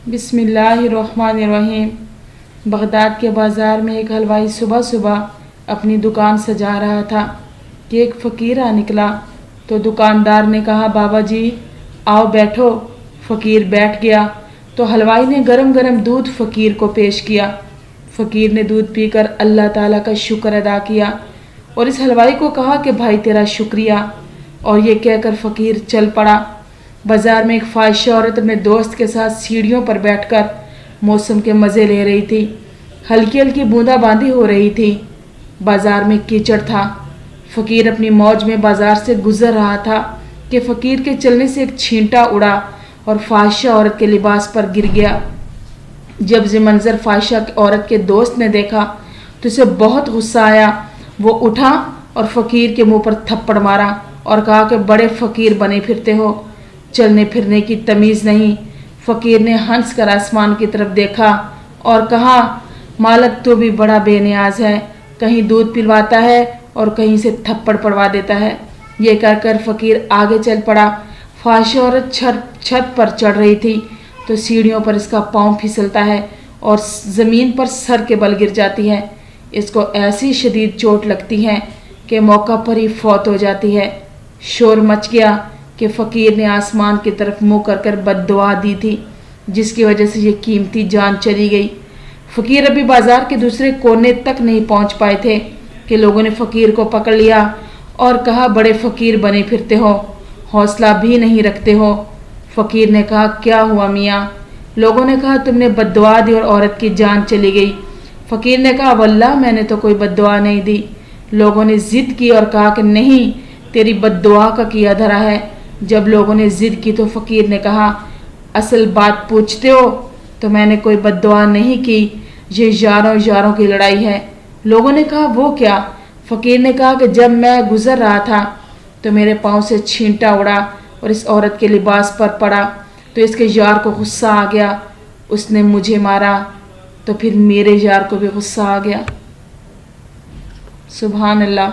बिस्मिल्लाहिर्रहमानिर्रहीम। बगदाद के बाज़ार में एक हलवाई सुबह सुबह अपनी दुकान सजा रहा था कि एक फ़कीर आ निकला। तो दुकानदार ने कहा, बाबा जी आओ बैठो। फ़कीर बैठ गया तो हलवाई ने गरम गरम दूध फ़कीर को पेश किया। फ़कीर ने दूध पीकर अल्लाह ताला का शुक्र अदा किया और इस हलवाई को कहा कि भाई तेरा शुक्रिया, और ये कहकर फ़कीर चल पड़ा। बाज़ार में एक फ़ाहिशा औरत अपने दोस्त के साथ सीढ़ियों पर बैठकर मौसम के मज़े ले रही थी। हल्की हल्की बूंदाबांदी हो रही थी। बाज़ार में कीचड़ था। फ़कीर अपनी मौज में बाज़ार से गुज़र रहा था कि फ़कीर के चलने से एक छींटा उड़ा और फ़ाहिशा औरत के लिबास पर गिर गया। जब ये मंज़र फ़ाहिशा औरत के दोस्त ने देखा तो उसे बहुत गुस्सा आया। वो उठा और फ़कीर के मुंह पर थप्पड़ मारा और कहा कि बड़े फ़कीर बने फिरते हो, चलने फिरने की तमीज़ नहीं। फ़कीर ने हंस कर आसमान की तरफ देखा और कहा, मालक तो भी बड़ा बेनियाज है, कहीं दूध पिलवाता है और कहीं से थप्पड़ पड़वा देता है। ये कहकर फ़कीर आगे चल पड़ा। फ़ाहिशा औरत छत पर चढ़ रही थी तो सीढ़ियों पर इसका पाँव फिसलता है और ज़मीन पर सर के बल गिर जाती है। इसको ऐसी शदीद चोट लगती है कि मौका पर ही फौत हो जाती है। शोर मच गया कि फ़कीर ने आसमान की तरफ मुँह कर बद्दुआ दी थी, जिसकी वजह से ये कीमती जान चली गई। फ़कीर अभी बाज़ार के दूसरे कोने तक नहीं पहुंच पाए थे कि लोगों ने फ़कीर को पकड़ लिया और कहा, बड़े फ़कीर बने फिरते हो, हौसला भी नहीं रखते हो। फ़कीर ने कहा, क्या हुआ मियाँ? लोगों ने कहा, तुमने बद्दुआ दी और औरत की जान चली गई। फ़कीर ने कहा, वल्लाह मैंने तो कोई बद्दुआ नहीं दी। लोगों ने ज़िद की और कहा कि नहीं, तेरी बद्दुआ का किया धरा है। जब लोगों ने ज़िद की तो फ़कीर ने कहा, असल बात पूछते हो तो मैंने कोई बद्दुआ नहीं की, ये यारों की लड़ाई है। लोगों ने कहा, वो क्या? फ़कीर ने कहा कि जब मैं गुज़र रहा था तो मेरे पाँव से छींटा उड़ा और इस औरत के लिबास पर पड़ा तो इसके यार को गुस्सा आ गया, उसने मुझे मारा तो फिर मेरे यार को भी गुस्सा आ गया। सुभान अल्लाह।